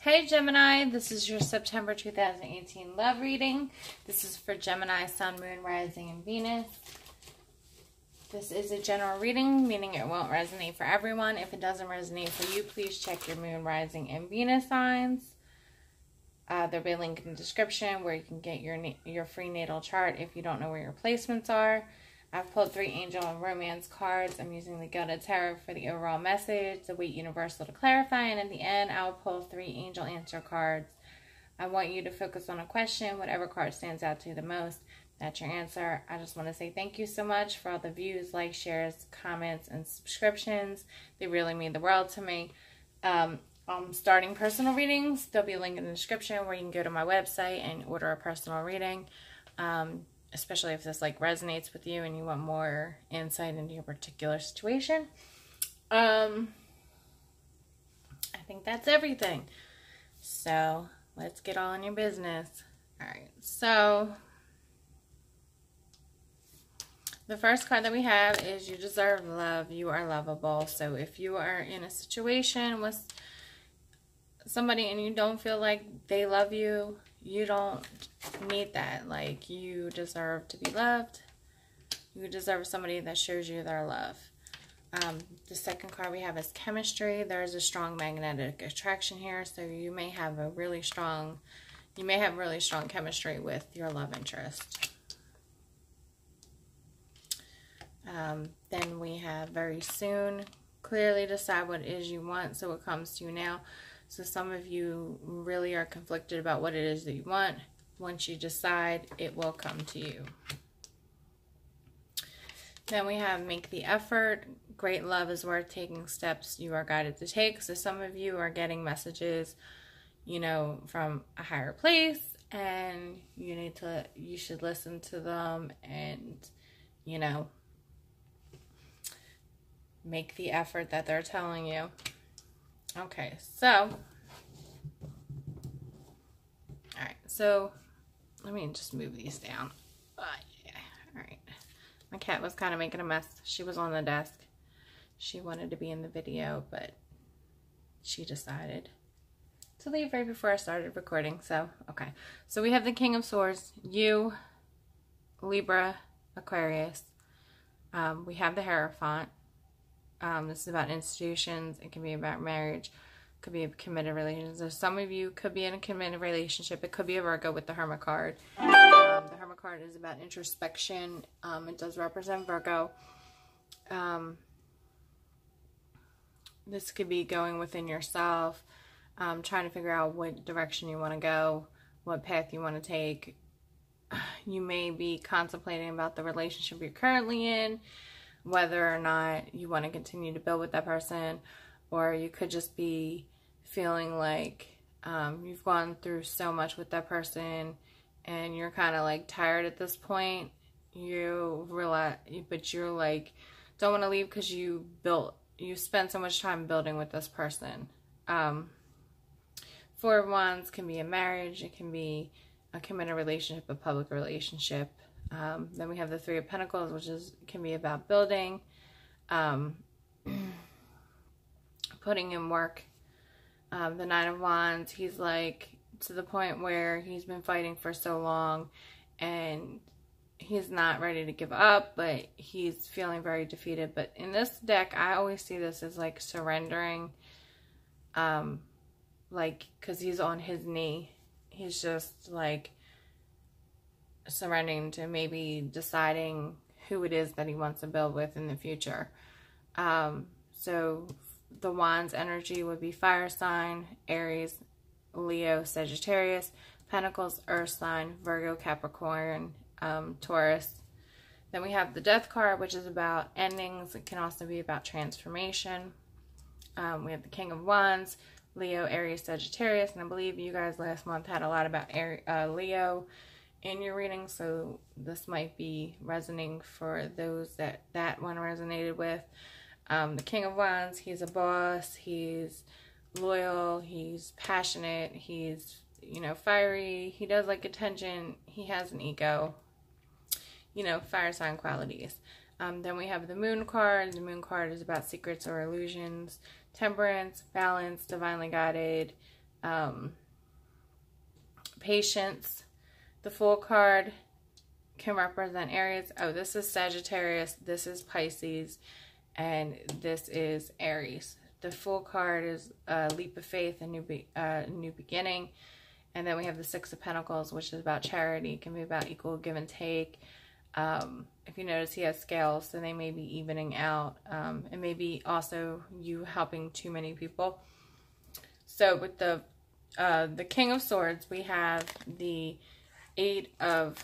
Hey Gemini, this is your September 2018 love reading. This is for Gemini, Sun, Moon, Rising, and Venus. This is a general reading, meaning it won't resonate for everyone. If it doesn't resonate for you, please check your Moon, Rising, and Venus signs. There'll be a link in the description where you can get your free natal chart if you don't know where your placements are. I've pulled 3 angel and romance cards. I'm using the Gilded Tarot for the overall message, the weight universal to clarify, and in the end, I'll pull 3 angel answer cards. I want you to focus on a question, whatever card stands out to you the most. That's your answer. I just want to say thank you so much for all the views, likes, shares, comments, and subscriptions. They really mean the world to me. I'm starting personal readings. There'll be a link in the description where you can go to my website and order a personal reading. Especially if this resonates with you and you want more insight into your particular situation. I think that's everything. So let's get on your business. Alright, so the first card that we have is you deserve love. You are lovable. So if you are in a situation with somebody and you don't feel like they love you, you don't need that. You deserve to be loved. You deserve somebody that shows you their love. The second card we have is chemistry. There's a strong magnetic attraction here, so you may have really strong chemistry with your love interest. Then we have very soon. Clearly decide what it is you want, so it comes to you now. So some of you really are conflicted about what it is that you want. Once you decide, it will come to you. Then we have make the effort. Great love is worth taking steps you are guided to take. So some of you are getting messages, from a higher place, and you should listen to them and, make the effort that they're telling you. Okay, so, alright, so let me just move these down. Yeah, alright. My cat was kind of making a mess. She was on the desk. She wanted to be in the video, but she decided to leave right before I started recording, so, okay. So we have the King of Swords, you, Libra, Aquarius. We have the Hierophant. This is about institutions. It can be about marriage. It could be a committed relationship. So some of you could be in a committed relationship. It could be a Virgo with the Hermit card. The Hermit card is about introspection. It does represent Virgo. This could be going within yourself, trying to figure out what direction you want to go, what path you want to take. You may be contemplating about the relationship you're currently in, whether or not you want to continue to build with that person, or you could just be feeling like you've gone through so much with that person and you're kind of tired at this point. You realize, but you're don't want to leave because you spent so much time building with this person. Four of Wands can be a marriage. It can be a committed relationship, a public relationship. Then we have the Three of Pentacles, which can be about building, putting in work. The Nine of Wands, he's to the point where he's been fighting for so long and he's not ready to give up, but he's feeling very defeated. But in this deck, I always see this as surrendering, because he's on his knee. He's just surrendering to maybe deciding who it is that he wants to build with in the future. So the Wands energy would be fire sign, Aries, Leo, Sagittarius, Pentacles, Earth sign, Virgo, Capricorn, Taurus. Then we have the Death card, which is about endings. It can also be about transformation. We have the King of Wands, Leo, Aries, Sagittarius, and I believe you guys last month had a lot about Leo in your reading, so this might be resonating for those that one resonated with. The King of Wands, he's a boss, he's loyal, he's passionate, he's, fiery, he does like attention, he has an ego, fire sign qualities. Then we have the Moon card. The Moon card is about secrets or illusions, temperance, balance, divinely guided, patience. The Fool card can represent Aries. Oh, this is Sagittarius, this is Pisces, and this is Aries. The Fool card is a leap of faith, a new beginning. And then we have the Six of Pentacles, which is about charity. It can be about equal give and take. If you notice, he has scales, so they may be evening out. It may be also you helping too many people. So with the King of Swords, we have the Eight of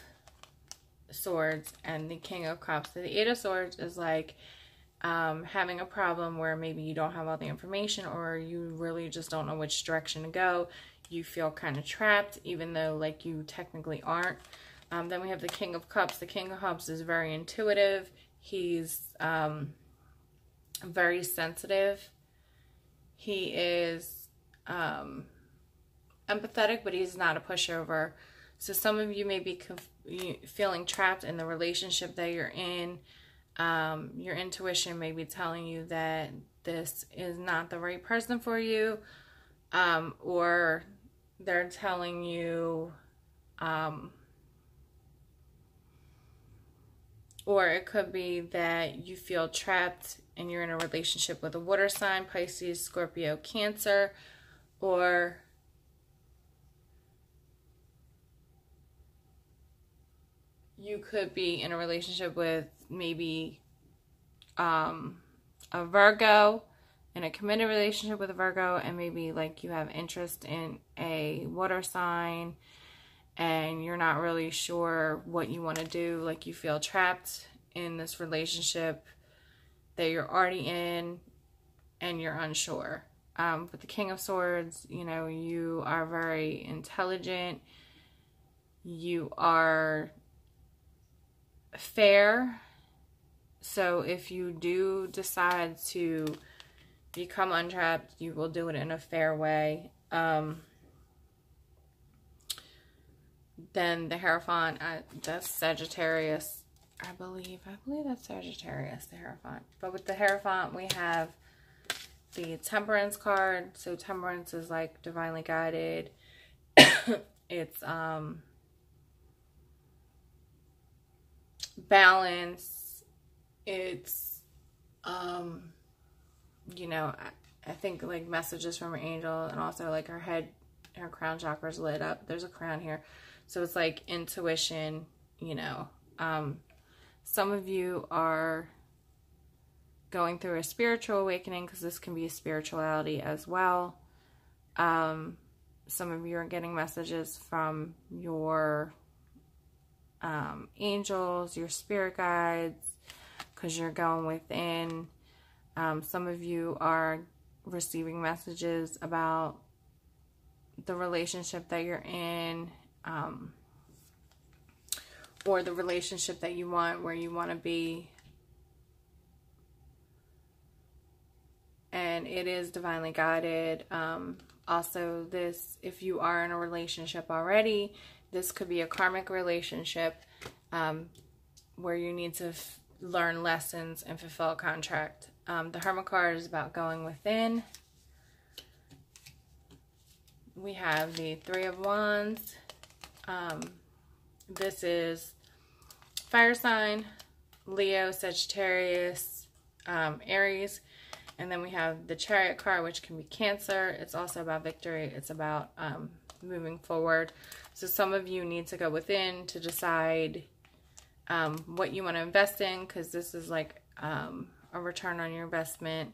Swords and the King of Cups. So the Eight of Swords is like having a problem where maybe you don't have all the information, or you really just don't know which direction to go. You feel kind of trapped, even though like you technically aren't. Then we have the King of Cups. The King of Cups is very intuitive. He's very sensitive. He is empathetic, but he's not a pushover. So some of you may be feeling trapped in the relationship that you're in. Your intuition may be telling you that this is not the right person for you, or they're telling you, or it could be that you feel trapped and you're in a relationship with a water sign, Pisces, Scorpio, Cancer, or you could be in a relationship with maybe a Virgo, in a committed relationship with a Virgo, and maybe like you have interest in a water sign and you're not really sure what you want to do. Like you feel trapped in this relationship that you're already in and you're unsure. With the King of Swords, you know, you are very intelligent. You are fair. So if you do decide to become untrapped, you will do it in a fair way. Then the Hierophant, that's Sagittarius, I believe that's Sagittarius, the Hierophant. But with the Hierophant, we have the Temperance card. So Temperance is like divinely guided. It's balance. It's you know, I think like messages from her angel, and also like her head, her crown chakra's lit up. There's a crown here. So it's like intuition, you know. Some of you are going through a spiritual awakening, because this can be spirituality as well. Some of you are getting messages from your angels, your spirit guides, because you're going within. Some of you are receiving messages about the relationship that you're in, or the relationship that you want, where you want to be. And it is divinely guided. Also, this, if you are in a relationship already, this could be a karmic relationship where you need to learn lessons and fulfill a contract. The Hermit card is about going within. We have the Three of Wands. This is fire sign, Leo, Sagittarius, Aries. And then we have the Chariot card, which can be Cancer. It's also about victory. It's about moving forward. So some of you need to go within to decide what you want to invest in, because this is like a return on your investment.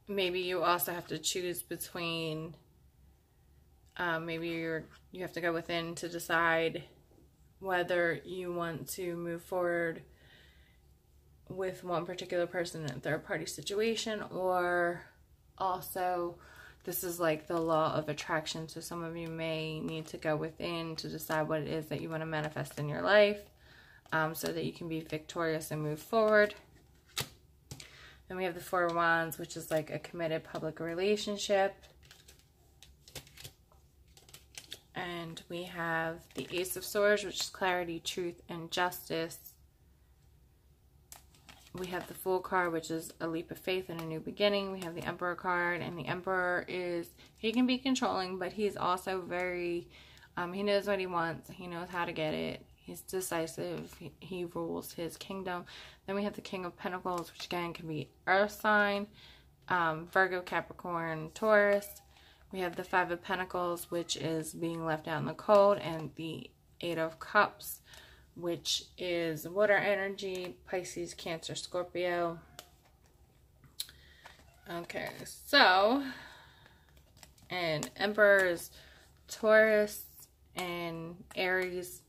Maybe you also have to choose between, maybe you have to go within to decide whether you want to move forward with one particular person in a third-party situation, or also this is like the law of attraction. So some of you may need to go within to decide what it is that you want to manifest in your life, so that you can be victorious and move forward. Then we have the Four of Wands, which is like a committed public relationship. And we have the Ace of Swords, which is clarity, truth, and justice. we have the Fool card, which is a leap of faith and a new beginning. We have the Emperor card, and the Emperor is, he can be controlling, but he's also very, he knows what he wants. He knows how to get it. He's decisive. He rules his kingdom. Then we have the King of Pentacles, which again can be Earth sign, Virgo, Capricorn, Taurus. We have the Five of Pentacles, which is being left out in the cold, and the Eight of Cups, which is water energy, Pisces, Cancer, Scorpio. Okay, so, and Emperor is Taurus and Aries.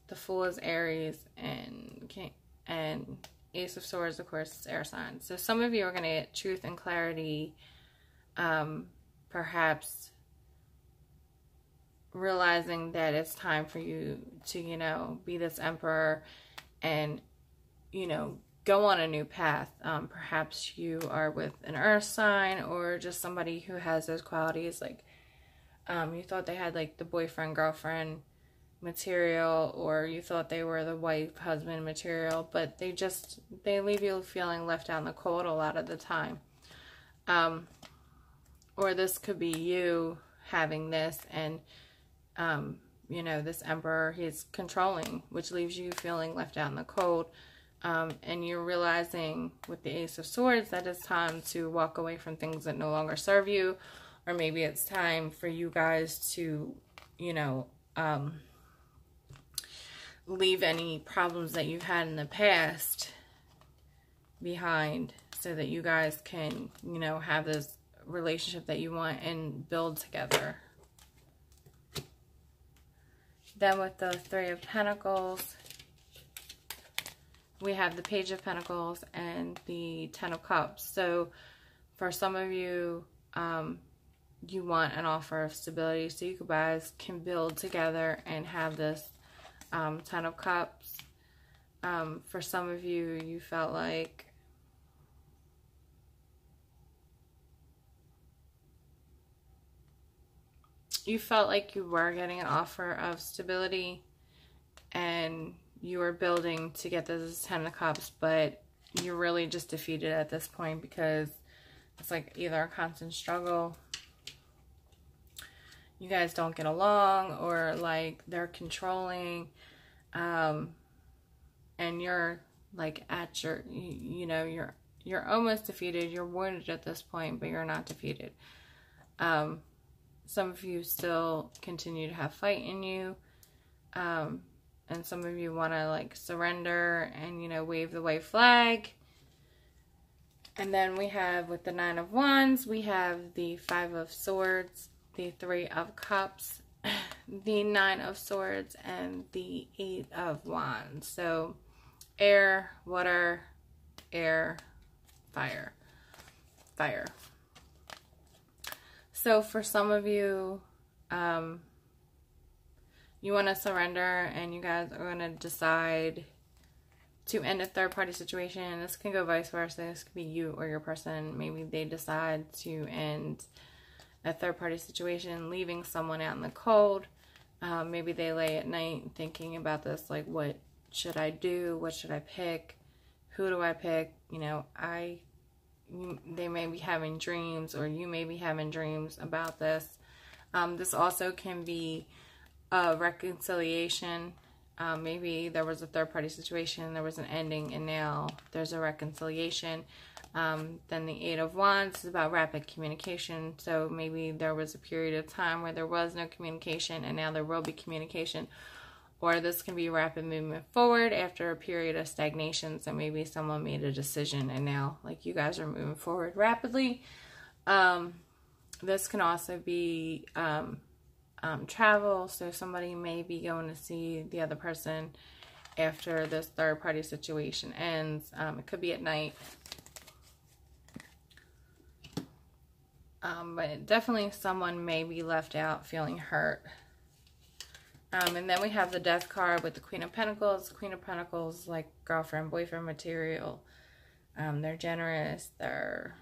The Fool is Aries, and Ace of Swords, of course, is air sign. So some of you are going to get truth and clarity, perhaps realizing that it's time for you to, you know, be this emperor and, you know, go on a new path. Perhaps you are with an earth sign or just somebody who has those qualities, like you thought they had like the boyfriend, girlfriend material, or you thought they were the wife, husband material, but they leave you feeling left out in the cold a lot of the time. Or this could be you having this, and you know, this emperor, he's controlling, which leaves you feeling left out in the cold. And you're realizing with the Ace of Swords that it's time to walk away from things that no longer serve you, or maybe it's time for you guys to, you know, leave any problems that you've had in the past behind, so that you guys can, you know, have this relationship that you want and build together. Then with the Three of Pentacles, we have the Page of Pentacles and the Ten of Cups. So for some of you, you want an offer of stability, so you guys can build together and have this Ten of Cups. For some of you, you felt like you were getting an offer of stability and you were building to get this Ten of Cups, but you're really just defeated at this point because it's like either a constant struggle, you guys don't get along, or like they're controlling, and you're like at your, you know, you're almost defeated, you're wounded at this point, but you're not defeated. Some of you still continue to have fight in you, and some of you want to like surrender and, you know, wave the white flag. And then we have, with the Nine of Wands, we have the Five of Swords, the Three of Cups, the Nine of Swords, and the Eight of Wands. So air, water, air, fire, fire. So for some of you, you want to surrender and you guys are going to decide to end a third-party situation. This can go vice versa. This could be you or your person. Maybe they decide to end a third-party situation, leaving someone out in the cold. Maybe they lay at night thinking about this, like, what should I do? What should I pick? Who do I pick? You know, they may be having dreams, or you may be having dreams about this. This also can be a reconciliation. Maybe there was a third-party situation, there was an ending, and now there's a reconciliation. Then the Eight of Wands is about rapid communication. So maybe there was a period of time where there was no communication, and now there will be communication. Or this can be rapid movement forward after a period of stagnation. So maybe someone made a decision and now, like, you guys are moving forward rapidly. This can also be travel. So somebody may be going to see the other person after this third-party situation ends. It could be at night. But definitely someone may be left out feeling hurt. And then we have the Death card with the Queen of Pentacles. Queen of Pentacles, like girlfriend, boyfriend material. They're generous. They're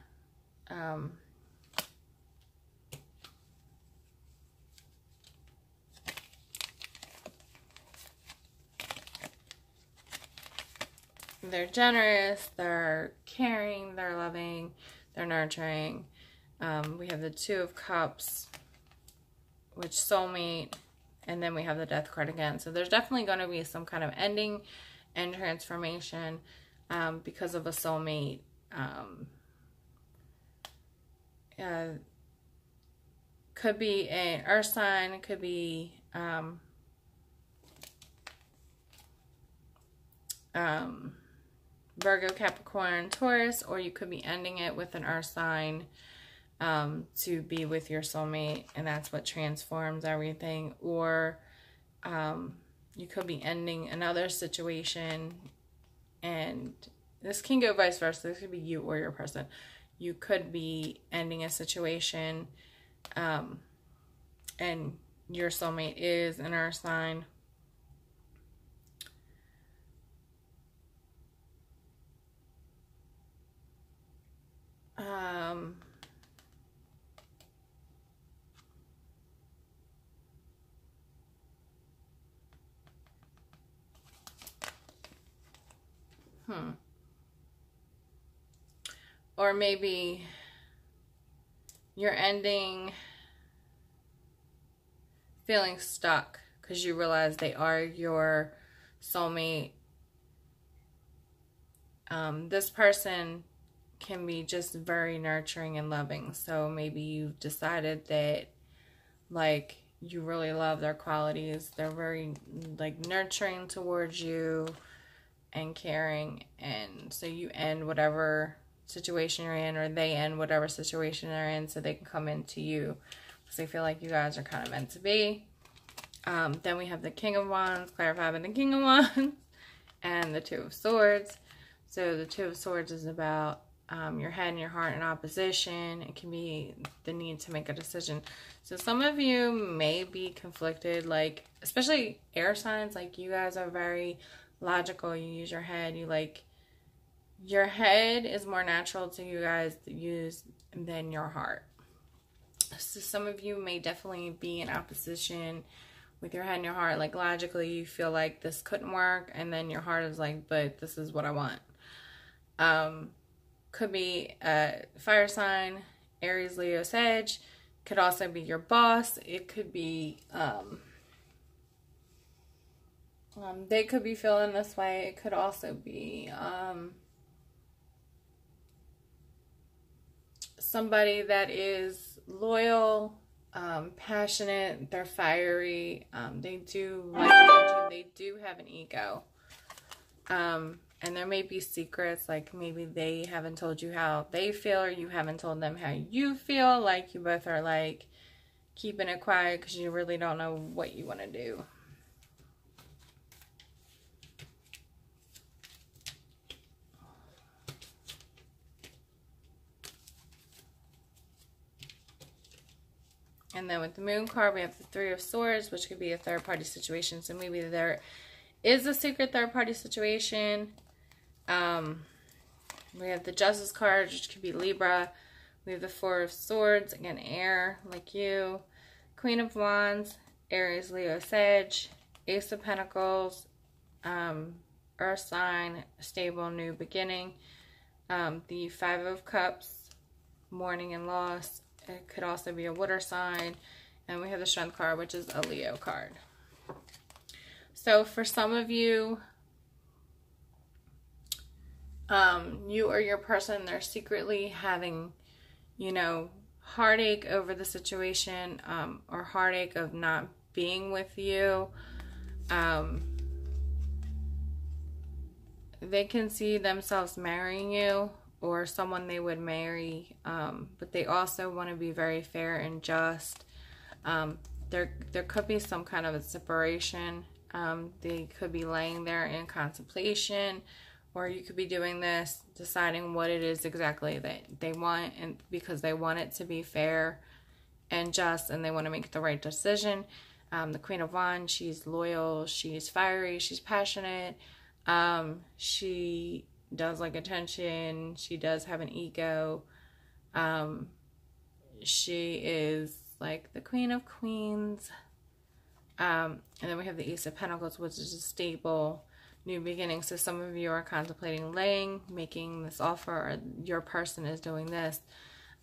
they're generous, they're caring, they're loving, they're nurturing. We have the Two of Cups, which soulmate, and then we have the Death card again. So there's definitely going to be some kind of ending and transformation because of a soulmate. Could be an earth sign, could be Virgo, Capricorn, Taurus, or you could be ending it with an earth sign to be with your soulmate, and that's what transforms everything. Or you could be ending another situation, and this can go vice versa. This could be you or your person. You could be ending a situation and your soulmate is an earth sign. Or maybe you're ending feeling stuck because you realize they are your soulmate. This person can be just very nurturing and loving. So maybe you've decided that, like, you really love their qualities. They're very, like, nurturing towards you and caring. And so you end whatever situation you're in, or they end whatever situation they're in, so they can come into you because they feel like you guys are kind of meant to be. Then we have the King of Wands, clarified by the King of Wands, and the Two of Swords. So the Two of Swords is about your head and your heart in opposition. It can be the need to make a decision. So some of you may be conflicted, like, especially air signs, like you guys are very logical. You use your head. Your head is more natural to you guys to use than your heart. So some of you may definitely be in opposition with your head and your heart. Like, logically, you feel like this couldn't work, and then your heart is like, but this is what I want. Could be a fire sign, Aries, Leo, Sag. Could also be your boss. It could be, they could be feeling this way. It could also be, somebody that is loyal, passionate, they're fiery, they do like attention, they do have an ego, and there may be secrets, like maybe they haven't told you how they feel, or you haven't told them how you feel, like you both are like keeping it quiet because you really don't know what you want to do. And then with the Moon card, we have the Three of Swords, which could be a third-party situation. So maybe there is a secret third-party situation. We have the Justice card, which could be Libra. We have the Four of Swords, again, air, like you. Queen of Wands, Aries, Leo, Sag. Ace of Pentacles, Earth sign, stable, new beginning. The Five of Cups, mourning and loss. It could also be a water sign. And we have the Strength card, which is a Leo card. So for some of you, you or your person, they're secretly having, you know, heartache over the situation, or heartache of not being with you. They can see themselves marrying you, or someone they would marry, but they also want to be very fair and just. There could be some kind of a separation. They could be laying there in contemplation, or you could be doing this, deciding what it is exactly that they want, and because they want it to be fair and just, and they want to make the right decision. The Queen of Wands, she's loyal, she's fiery, she's passionate, she does like attention, she does have an ego, she is like the Queen of Queens, and then we have the Ace of Pentacles, which is a stable, new beginning. So some of you are contemplating making this offer, or your person is doing this.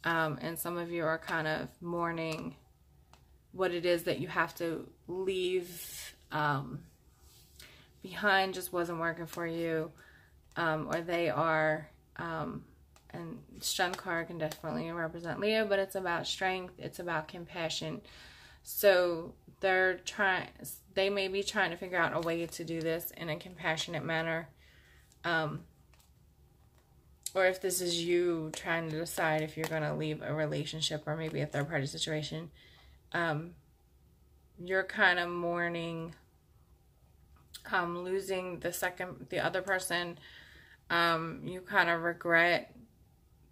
And some of you are kind of mourning what it is that you have to leave behind, just wasn't working for you. Or they are, and Strength card can definitely represent Leo, but it's about strength, it's about compassion. So they may be trying to figure out a way to do this in a compassionate manner. Or if this is you trying to decide if you're going to leave a relationship or maybe a third party situation, you're kind of mourning losing the other person. You kind of regret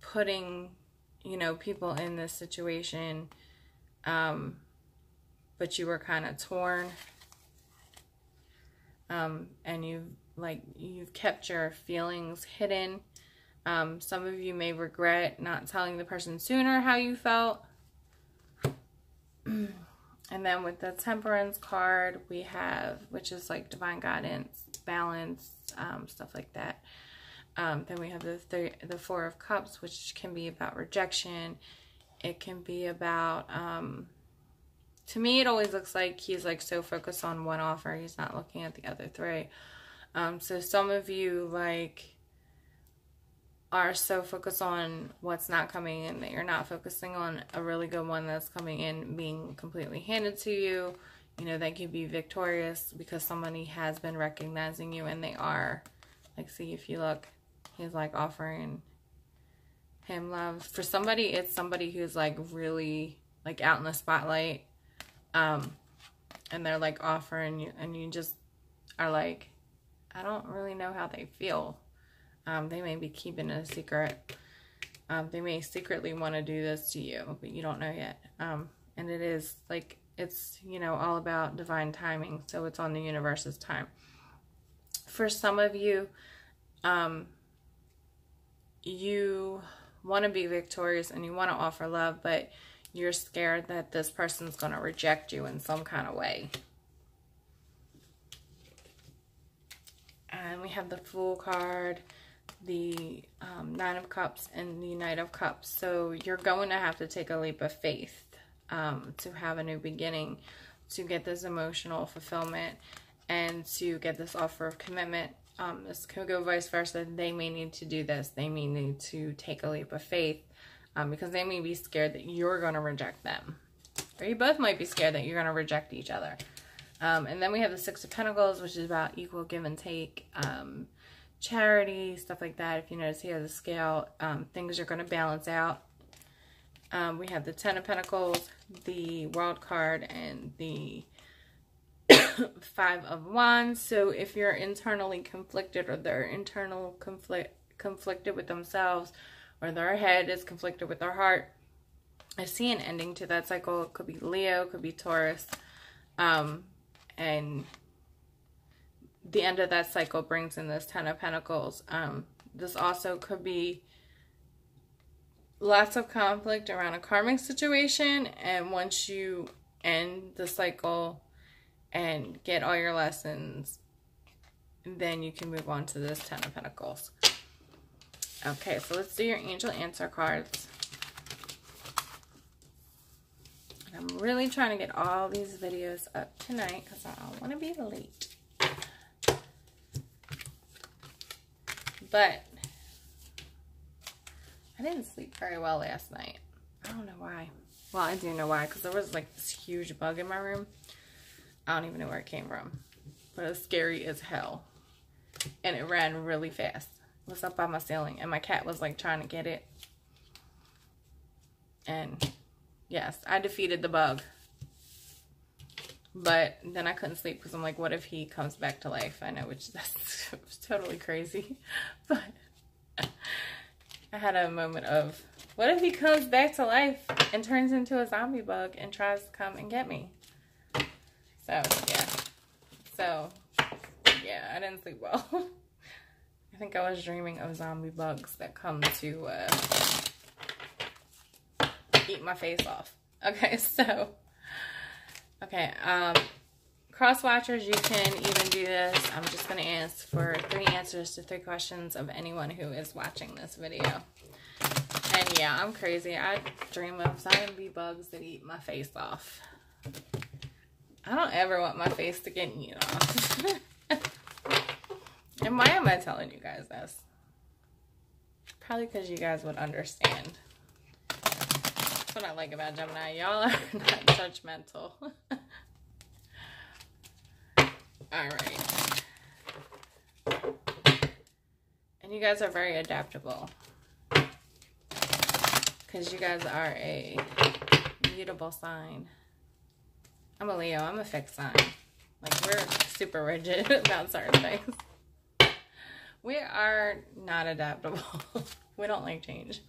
putting, people in this situation, but you were kind of torn, and you've kept your feelings hidden. Some of you may regret not telling the person sooner how you felt. And then with the Temperance card, we have, which is like divine guidance, balance, stuff like that. Then we have the Four of Cups, which can be about rejection. It can be about, to me, it always looks like he's like so focused on one offer, he's not looking at the other three. So some of you are so focused on what's not coming in that you're not focusing on a really good one that's coming in being completely handed to you. That could be victorious because somebody has been recognizing you, and they are. Like, see, if you look, he's like offering him love. For somebody, it's somebody who's like really like out in the spotlight, and they're like offering you, and you just are like, I don't really know how they feel. They may be keeping it a secret. They may secretly want to do this to you, but you don't know yet. And it is like, it's, all about divine timing. So it's on the universe's time. For some of you, you want to be victorious and you want to offer love, but you're scared that this person's going to reject you in some kind of way. And we have the Fool card, the Nine of Cups, and the Knight of Cups. So you're going to have to take a leap of faith to have a new beginning, to get this emotional fulfillment, and to get this offer of commitment. This could go vice versa. They may need to do this. They may need to take a leap of faith because they may be scared that you're going to reject them. Or you both might be scared that you're going to reject each other. And then we have the Six of Pentacles, which is about equal give and take, charity, stuff like that. If you notice, he has a scale. Things are going to balance out. We have the Ten of Pentacles, the World card, and the Five of Wands. So if you're internally conflicted, or they're conflicted with themselves, or their head is conflicted with their heart, I see an ending to that cycle. It could be Leo, could be Taurus. And the end of that cycle brings in this Ten of Pentacles. This also could be lots of conflict around a karmic situation. And once you end the cycle and get all your lessons, then you can move on to this Ten of Pentacles. Okay, so let's do your angel answer cards. I'm really trying to get all these videos up tonight because I don't want to be late. But I didn't sleep very well last night. I don't know why. Well, I do know why, because there was like this huge bug in my room. I don't even know where it came from. But it was scary as hell. And it ran really fast. It was up by my ceiling. And my cat was like trying to get it. And yes, I defeated the bug. But then I couldn't sleep because I'm like, what if he comes back to life? I know, that's totally crazy. But I had a moment of, what if he comes back to life and turns into a zombie bug and tries to come and get me? So, yeah, I didn't sleep well. I think I was dreaming of zombie bugs that come to eat my face off. Okay, so, okay, cross watchers, you can even do this. I'm just going to ask for 3 answers to 3 questions of anyone who is watching this video. And yeah, I'm crazy. I dream of zombie bugs that eat my face off. I don't ever want my face to get eaten off. And why am I telling you guys this? Probably because you guys would understand. That's what I like about Gemini. Y'all are not judgmental. Alright. And you guys are very adaptable. Because you guys are a mutable sign. I'm a Leo. I'm a fixed sign. Like, we're super rigid about certain things. We are not adaptable. We don't like change.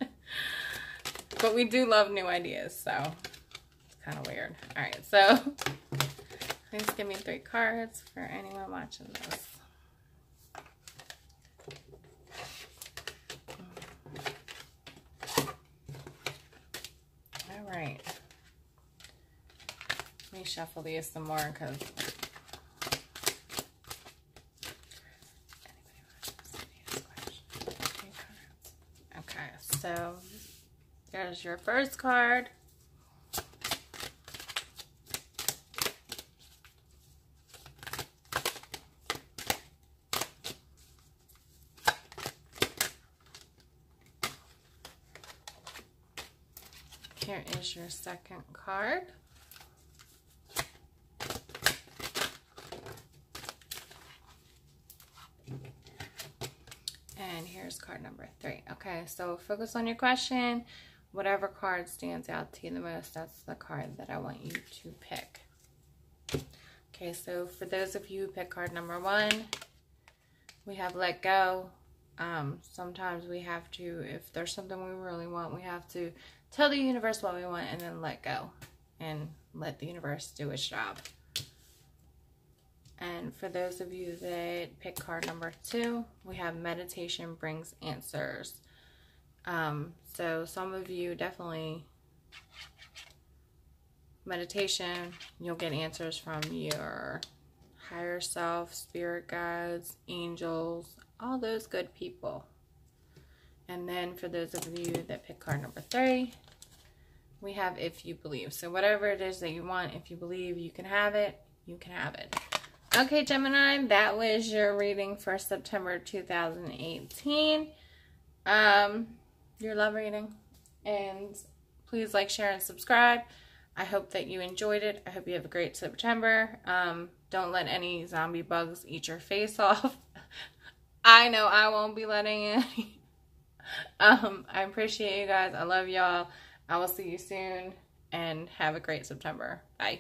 But we do love new ideas, so it's kind of weird. Alright, so please give me 3 cards for anyone watching this. Alright. Let me shuffle these some more because okay, so there's your first card. Here is your second card. And here's card number 3. Okay, so focus on your question. Whatever card stands out to you the most, that's the card that I want you to pick. Okay, so for those of you who pick card number 1, we have let go. Sometimes we have to, if there's something we really want, we have to tell the universe what we want and then let go and let the universe do its job. And for those of you that pick card number 2, we have meditation brings answers. So some of you definitely, meditation, you'll get answers from your higher self, spirit guides, angels, all those good people. And then for those of you that pick card number 3, we have if you believe. So whatever it is that you want, if you believe you can have it, you can have it. Okay, Gemini, that was your reading for September 2018. Your love reading. And please like, share, and subscribe. I hope that you enjoyed it. I hope you have a great September. Don't let any zombie bugs eat your face off. I know I won't be letting any. I appreciate you guys. I love y'all. I will see you soon. And have a great September. Bye.